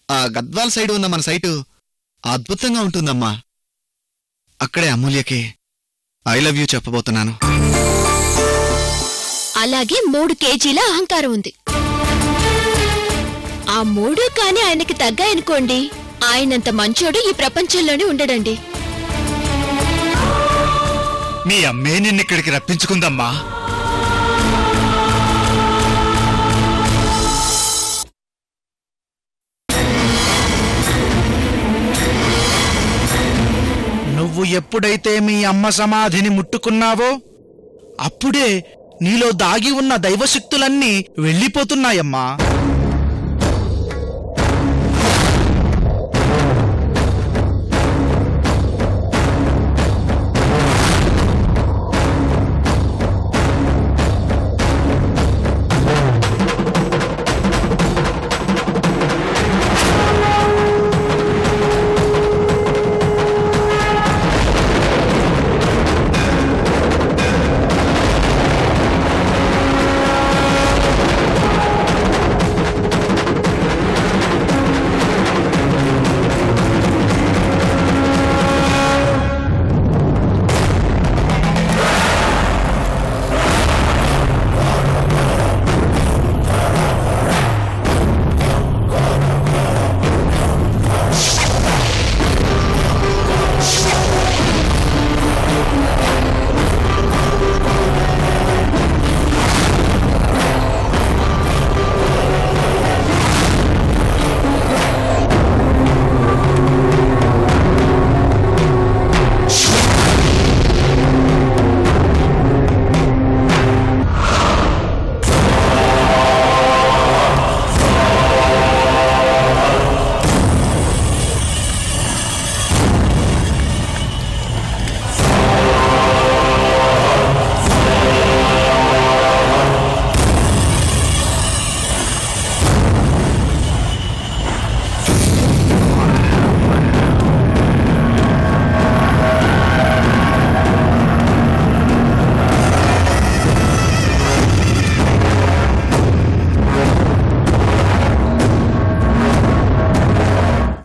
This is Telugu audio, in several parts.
ఆ గద్వాల్ సైడ్ ఉన్న మన సైటు అద్భుతంగా ఉంటుందమ్మా. అక్కడే అమూల్యకి ఐ లవ్ యూ చెప్పబోతున్నాను. అలాగే 3 కేజీల అహంకారం ఉంది. ఆ 3 కాని ఆయనకి తగ్గాయనుకోండి, ఆయనంత మంచోడు ఈ ప్రపంచంలోనే ఉండడండి. మీ అమ్మే నిన్నిక్కడికి రప్పించుకుందమ్మా. నువ్వు ఎప్పుడైతే మీ అమ్మ సమాధిని ముట్టుకున్నావో అప్పుడే నీలో దాగి ఉన్న దైవశక్తులన్నీ వెళ్ళిపోతున్నాయమ్మా.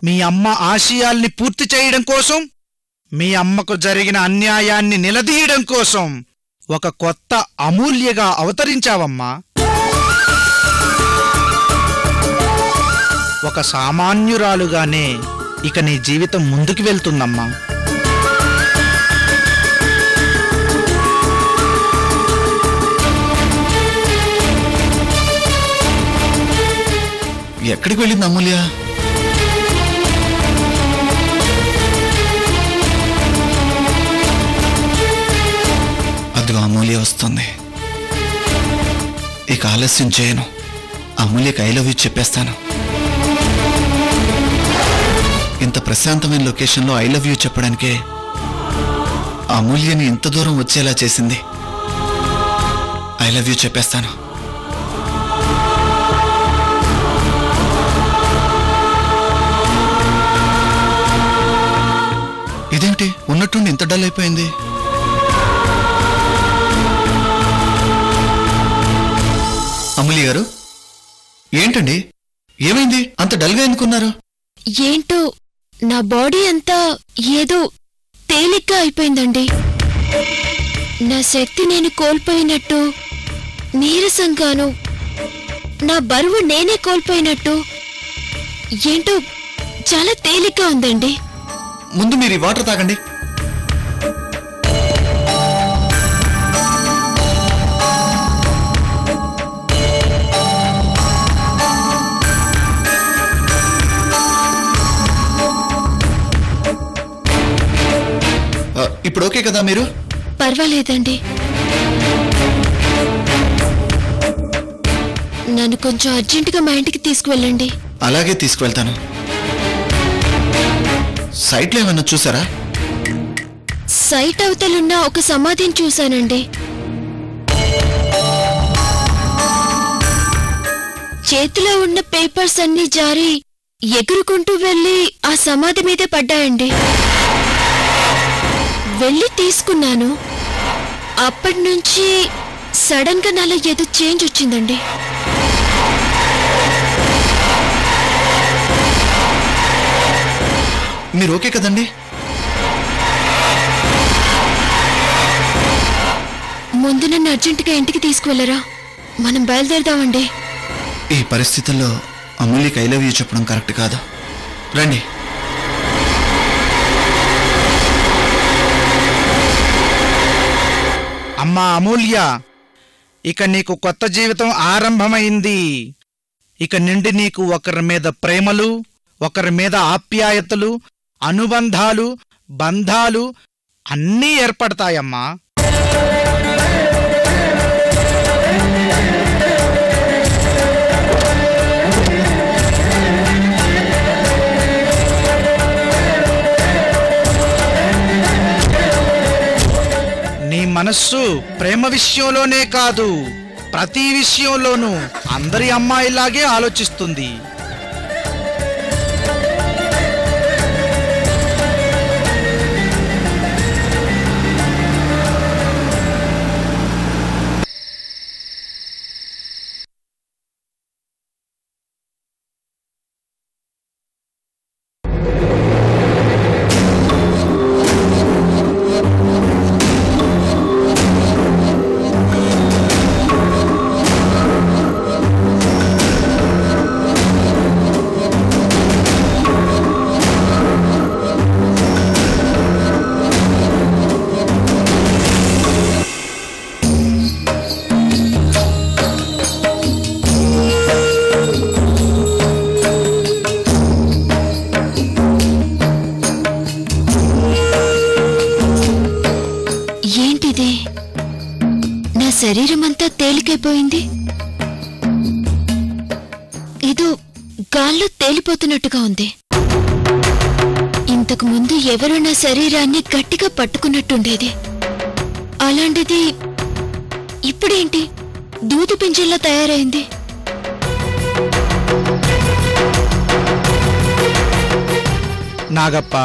మీ అమ్మ ఆశయాల్ని పూర్తి చేయడం కోసం, మీ అమ్మకు జరిగిన అన్యాయాన్ని నిలదీయడం కోసం ఒక కొత్త అమూల్యగా అవతరించావమ్మా. ఒక సామాన్యురాలుగానే ఇక నీ జీవితం ముందుకు వెళ్తుందమ్మా. ఎక్కడికి వెళ్ళింది అమూల్య? అదిగో అమూల్య వస్తుంది. ఇక ఆలస్యం చేయను, అమూల్యకి ఐ లవ్ యూ చెప్పేస్తాను. ఇంత ప్రశాంతమైన లొకేషన్లో ఐ లవ్ యూ చెప్పడానికే అమూల్యని ఇంత దూరం వచ్చేలా చేసింది. ఐ లవ్ యూ చెప్పేస్తాను. ఇదేంటి ఉన్నట్టుండి ఇంత డల్ అయిపోయింది? అమూల్య గారు, ఏంటండి ఏమైంది? అంత డల్గా ఎందుకున్నారు? ఏంటో నా బాడీ అంతా ఏదో తేలిగ్గా అయిపోయిందండి. నా శక్తి నేను కోల్పోయినట్టు, నీరసంగాను, నా బరువు నేనే కోల్పోయినట్టు, ఏంటో చాలా తేలిగ్గా ఉందండి. ముందు మీరు ఈ వాటర్ తాగండి. ఇప్పుడు ఓకే కదా మీరు? పర్వాలేదండి. నన్ను కొంచెం అర్జెంటుగా మా ఇంటికి తీసుకువెళ్ళండి. అలాగే తీసుకువెళ్తాను. సైట్లో ఏమన్నా చూసారా? సైట్ అవతలున్న ఒక సమాధిని చూశానండి. చేతిలో ఉన్న పేపర్స్ అన్ని జారి ఎగురుకుంటూ వెళ్ళి ఆ సమాధి మీదే పడ్డాయండి. వెళ్ళి తీసుకున్నాను. అప్పటి నుంచి సడన్ గా నాలో ఏదో చేంజ్ వచ్చిందండి. మీరు ఓకే కదండి? ముందు నన్ను అర్జెంటుగా ఇంటికి తీసుకువెళ్ళరా, మనం బయలుదేరదామండి. ఈ పరిస్థితుల్లో అమూల్యకి ఐ లవ్ యూ చెప్పడం కరెక్ట్ కాదు. రండి. అమ్మా అమూల్య, ఇక నీకు కొత్త జీవితం ఆరంభమైంది. ఇక నుండి నీకు ఒకరి మీద ప్రేమలు, ఒకరి మీద ఆప్యాయతలు, అనుబంధాలు, బంధాలు అన్నీ ఏర్పడతాయమ్మా. నీ మనస్సు ప్రేమ విషయంలోనే కాదు, ప్రతి విషయంలోనూ అందరి అమ్మాయిలాగే ఆలోచిస్తుంది. శరీరమంతా తేలికైపోయింది. ఏదో గాల్లో తేలిపోతున్నట్టుగా ఉంది. ఇంతకు ముందు ఎవరో నా శరీరాన్ని గట్టిగా పట్టుకున్నట్టుండేది. అలాంటిది ఇప్పుడేంటి దూది పింజల్లా తయారైంది. నాగప్ప,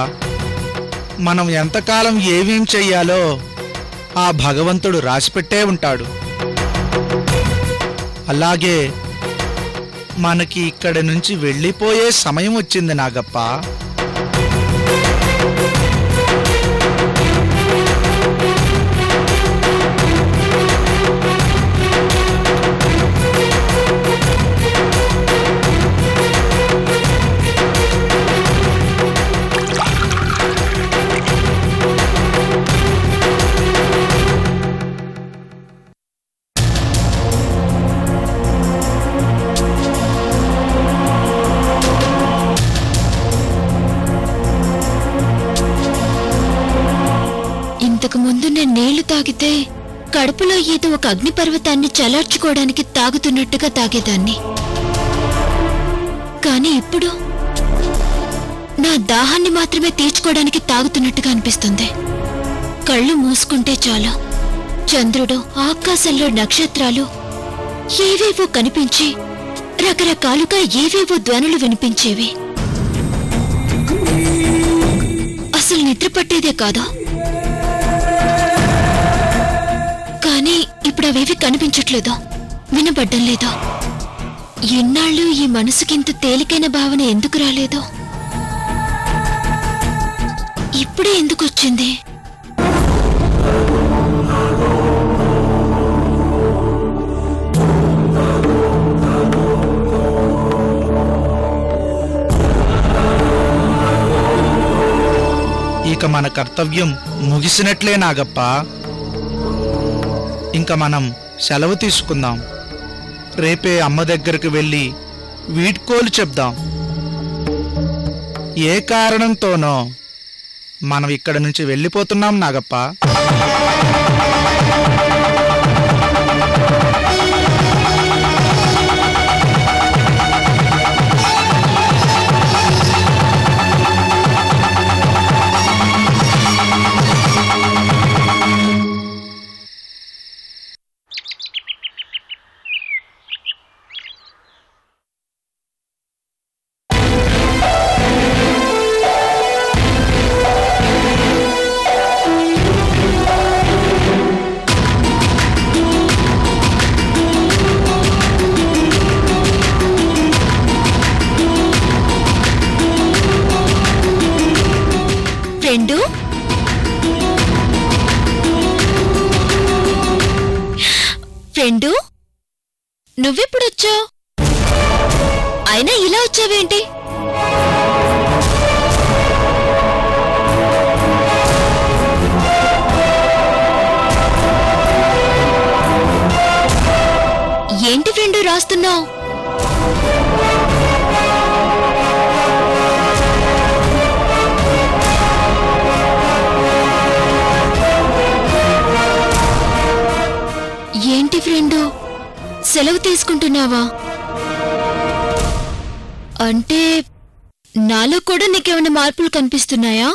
మనం ఎంతకాలం ఏమేం చెయ్యాలో ఆ భగవంతుడు రాసిపెట్టే ఉంటాడు. అలాగే మనకి ఇక్కడి నుంచి వెళ్ళిపోయే సమయం వచ్చింది నాగప్ప. ఇంతకు ముందు నేను నీళ్లు తాగితే కడుపులో ఏదో ఒక అగ్నిపర్వతాన్ని చలార్చుకోవడానికి తాగుతున్నట్టుగా తాగేదాన్ని. కానీ ఇప్పుడు నా దాహాన్ని మాత్రమే తీర్చుకోవడానికి తాగుతున్నట్టుగా అనిపిస్తుంది. కళ్ళు మూసుకుంటే చాలు చంద్రుడు, ఆకాశంలో నక్షత్రాలు ఏవేవో కనిపించి రకరకాలుగా ఏవేవో ధ్వనులు వినిపించేవి. అసలు నిద్ర పట్టేదే కాదు. కానీ ఇప్పుడు అవేవి కనిపించట్లేదో, వినబడ్డం లేదో. ఎన్నాళ్ళు ఈ మనసుకింత తేలికైన భావన ఎందుకు రాలేదో, ఇప్పుడే ఎందుకు వచ్చింది? ఇక మన కర్తవ్యం ముగిసినట్లే నాగప్ప. ఇంకా మనం సెలవు తీసుకుందాం. రేపే అమ్మ దగ్గరకు వెళ్ళి వీడ్కోలు చెప్దాం. ఏ కారణంతోనో మనం ఇక్కడి నుంచి వెళ్ళిపోతున్నాం నాగప్ప. ఫ్రెండు నువ్వెప్పుడొచ్చావు? అయినా ఇలా వచ్చావేంటి? ఏంటి ఫ్రెండు రాస్తున్నావు? ఏంటి ఫ్రెండు సెలవు తీసుకుంటున్నావా? అంటే నాలో కూడా నీకేమైనా మార్పులు కనిపిస్తున్నాయా?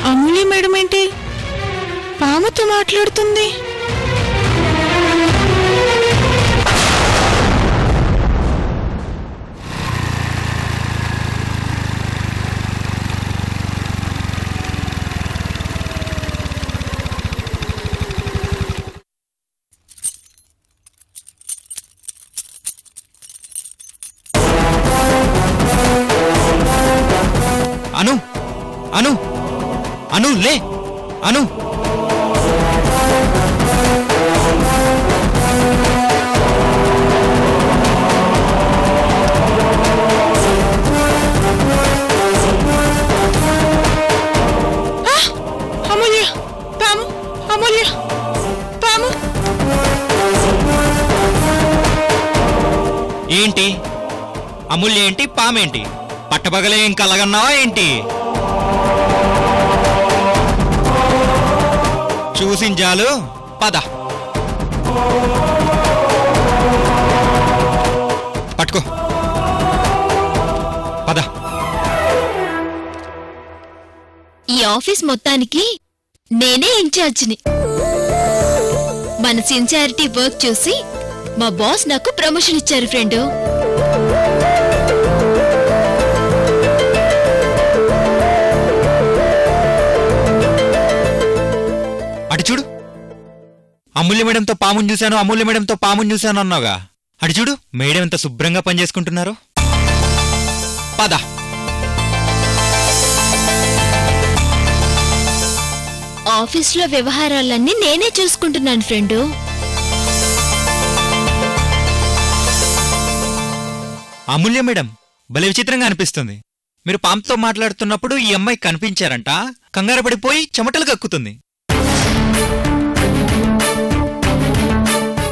అమూల్య మేడం ఏంటి పాముతో మాట్లాడుతుంది? అను అను అను లే అను అమూల్య పాము అమూల్య పాము. ఏంటి అమూల్య ఏంటి పామేంటి? పట్టపగలే ఏం కలగన్నావా ఏంటి? చూసించాలు పద పట్టుకో పద. ఈ ఆఫీస్ మొత్తానికి నేనే ఇన్ఛార్జిని. మన సిన్సియారిటీ వర్క్ చూసి మా బాస్ నాకు ప్రమోషన్ ఇచ్చారు ఫ్రెండు. అటు చూడు, అమూల్య మేడంతో పాముని చూశాను, అమూల్య మేడంతో పాముని చూశాను అన్నావుగా. అటు చూడు మేడం ఎంత శుభ్రంగా పనిచేసుకుంటున్నారు. పద. ఆఫీస్లో వ్యవహారాలన్నీ నేనే చూసుకుంటున్నాను ఫ్రెండు. అమూల్య మేడం భలే విచిత్రంగా అనిపిస్తుంది. మీరు పాముతో మాట్లాడుతున్నప్పుడు ఈ అమ్మాయి కనిపించారంట, కంగారు పడిపోయి చెమటలు కక్కుతుంది.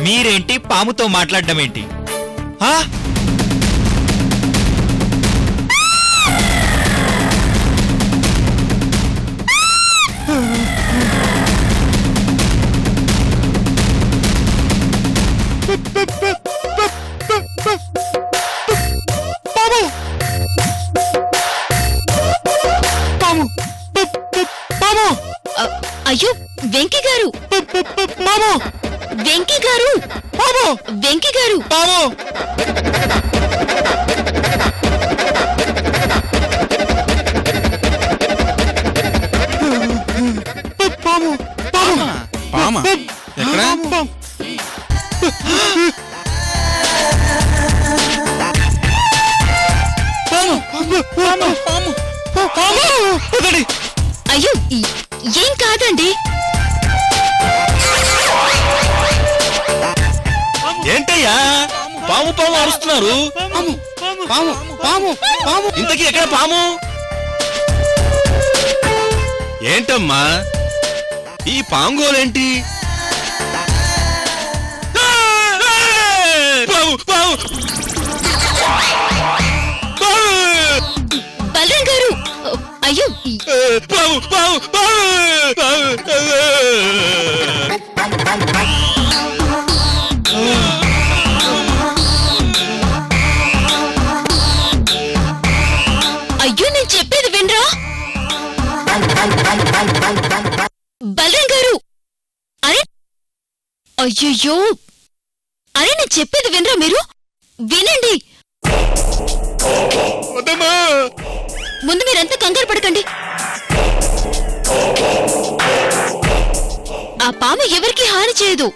మీరేంటి పాముతో మాట్లాడడం ఏంటి? అయ్యో వెంకీ గారు, వెంకీ గారు, వెంకీ గారు, అయ్యో ఏం కాదండి. ఏంటయ్యా పాము పాము అరుస్తున్నారు? ఇంతకీ ఎక్కడ పాము? ఏంటమ్మా ఈ పాంగోలేంటి? బలరాం గారు, అయ్యో అయ్యో నేను చెప్పేది వినరా? బలరాం గారు, అరే అయ్యయ్యో, అరే నేను చెప్పేది వినరా మీరు? వినండి. వద్దమ్మా ముందు మీరంతా కంగారు పడకండి. ఆ పాము ఎవరికి హాని చేయదు.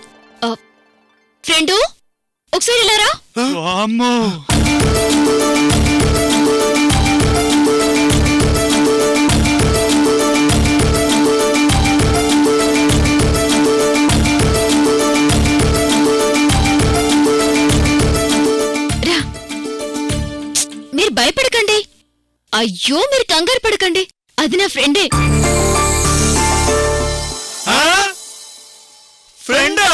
ఫ్రెండు ఒకసారి ఇలారా. అమ్మో రా. మీరు భయపడకండి. అయ్యో మీరు కంగారు పడకండి. అది నా ఫ్రెండే. ఫ్రెండా?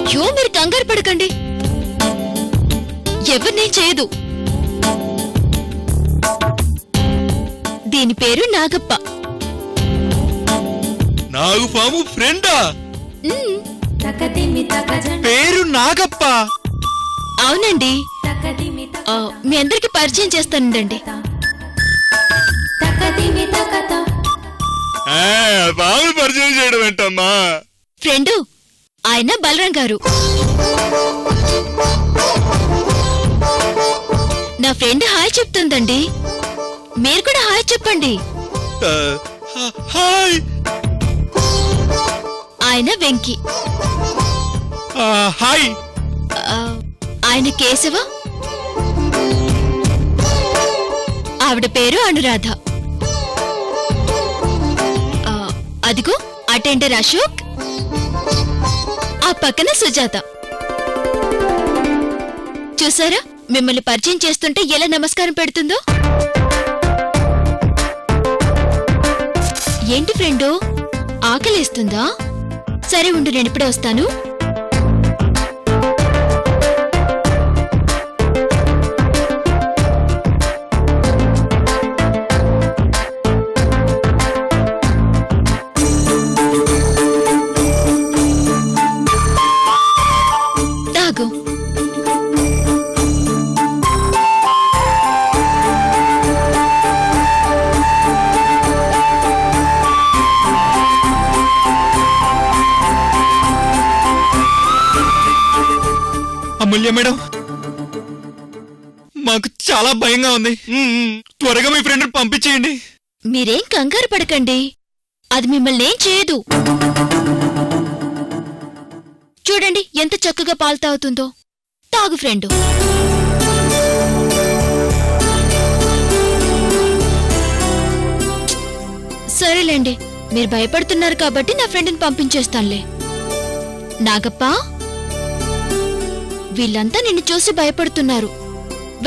అయ్యో మీరు కంగారు పడకండి. ఎవరినేం చేయదు. దీని పేరు నాగప్ప. నాగుపాము ఫ్రెండా? పేరు నాగప్ప? అవునండి. మీ అందరికి పరిచయం చేస్తానండి. పాములు పరిచయం చేయడం ఏంటమ్మా? ఫ్రెండు ఆయన బలరాం గారు. నా ఫ్రెండ్ హాయ్ చెప్తుందండి. మీరు కూడా హాయ్ చెప్పండి. హాయ్. ఆయన వెంకి. హాయ్. ఆయన కేశవ. ఆవిడ పేరు అనురాధ. అదిగో అటెండర్ అశోక్. ఆ పక్కన సుజాత. చూసారా మిమ్మల్ని పరిచయం చేస్తుంటే ఎలా నమస్కారం పెడుతుందో. ఏంటి ఫ్రెండు ఆకలేస్తుందా? సరే ఉండు, నేను ఇప్పుడే వస్తాను. తాగు. అమూల్య మేడం, మాకు చాలా భయంగా ఉంది. త్వరగా మీ ఫ్రెండ్ పంపించేయండి. మీరేం కంగారు పడకండి. అది మిమ్మల్ని ఏం చేయదు. చూడండి ఎంత చక్కగా పాలు తాగుతుందో. తాగు ఫ్రెండు. సరేలేండి, మీరు భయపడుతున్నారు కాబట్టి నా ఫ్రెండ్ని పంపించేస్తానులే. నాగప్ప, వీళ్ళంతా నిన్ను చూసి భయపడుతున్నారు.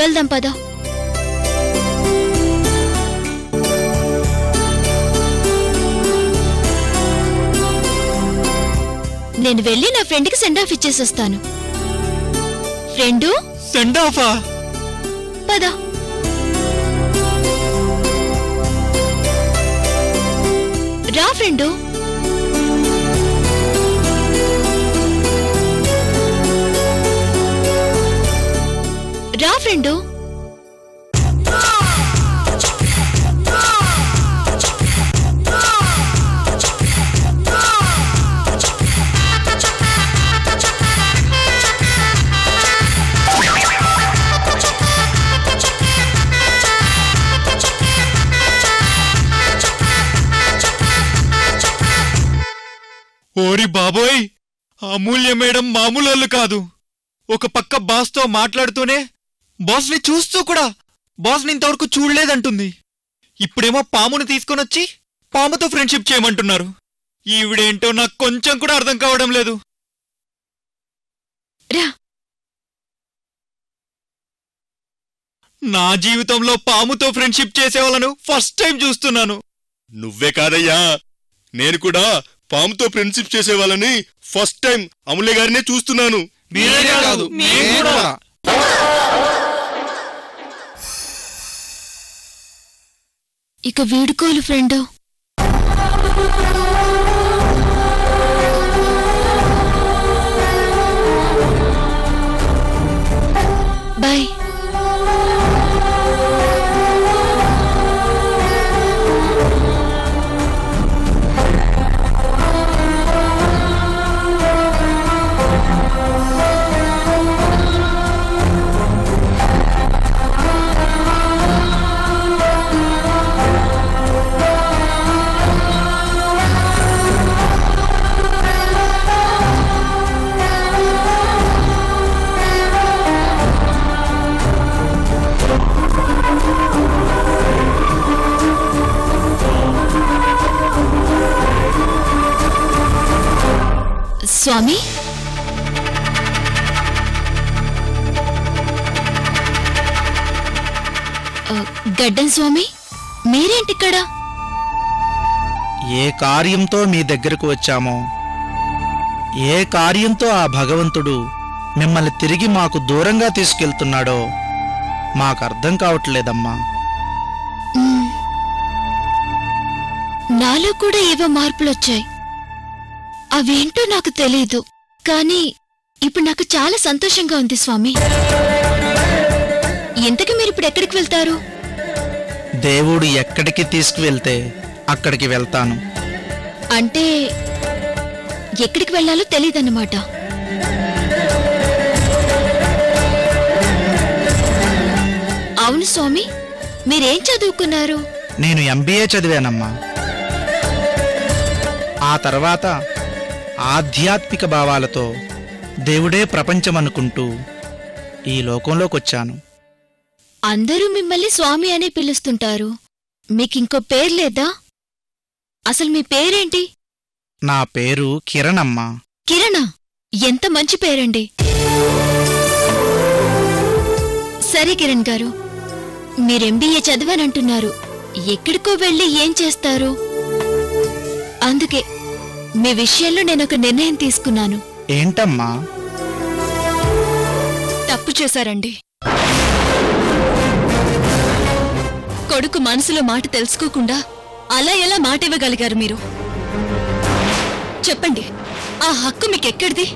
వెళ్దాం పద. నేను వెళ్ళి నా ఫ్రెండ్కి సెండ్ ఆఫ్ ఇచ్చేసొస్తాను. ఫ్రెండు సెండ్ ఆఫా? పద. రా ఫ్రెండు. రా ఫ్రెండు. ఓరి బాబోయ్, అమూల్య మేడం మామూలు కాదు. ఒక పక్క బాస్తో మాట్లాడుతూనే బాస్ని చూస్తూ కూడా బాస్ని ఇంతవరకు చూడలేదంటుంది. ఇప్పుడేమో పామును తీసుకొనొచ్చి పాముతో ఫ్రెండ్షిప్ చేయమంటున్నారు. ఈవిడేంటో నాకు కొంచెం కూడా అర్థం కావడం లేదు. నా జీవితంలో పాముతో ఫ్రెండ్షిప్ చేసేవాళ్ళను ఫస్ట్ టైం చూస్తున్నాను. నువ్వే కాదయ్యా, నేను కూడా పాముతో ఫ్రెండ్షిప్ చేసే వాళ్ళని ఫస్ట్ టైం అమూల్య గారినే చూస్తున్నాను. మీరే కాదు, మేము కూడా. ఇక వీడుకోలు ఫ్రెండు. బాయ్. స్వామి గడ్డం స్వామి మీరేంటిక్కడ? ఏ కార్యంతో మీ దగ్గరకు వచ్చామో, ఏ కార్యంతో ఆ భగవంతుడు మిమ్మల్ని తిరిగి మాకు దూరంగా తీసుకెళ్తున్నాడో మాకర్థం కావట్లేదమ్మా. నాలో కూడా ఏవో మార్పులొచ్చాయి. అవేంటో నాకు తెలీదు, కానీ ఇప్పుడు నాకు చాలా సంతోషంగా ఉంది స్వామి. ఇంతకీ మీరిప్పుడు ఎక్కడికి వెళ్తారు? దేవుడు ఎక్కడికి తీసుకువెళ్తే అక్కడికి వెళ్తాను. అంటే ఎక్కడికి వెళ్ళాలో తెలీదన్నమాట. అవును స్వామి, మీరేం చదువుకున్నారు? నేను MBA చదివానమ్మా. ఆ తర్వాత ఆధ్యాత్మిక భావాలతో దేవుడే ప్రపంచమనుకుంటూ ఈ లోకంలోకొచ్చాను. అందరూ మిమ్మల్ని స్వామి అనే పిలుస్తుంటారు. మీకింకో పేరు లేదా? అసలు మీ పేరేంటి? నా పేరు కిరణ్ అమ్మా. కిరణా? ఎంత మంచి పేరండి. సరే కిరణ్ గారు, మీరు MBA చదివానంటున్నారు. ఎక్కడికో వెళ్ళి ఏం చేస్తారు? అందుకే మీ విషయంలో నేనొక నిర్ణయం తీసుకున్నాను. ఏంటమ్మా? తప్పు చేశారండి. కొడుకు మనసులో మాట తెలుసుకోకుండా అలా ఎలా మాట ఇవ్వగలిగారు మీరు? చెప్పండి, ఆ హక్కు మీకెక్కడిది?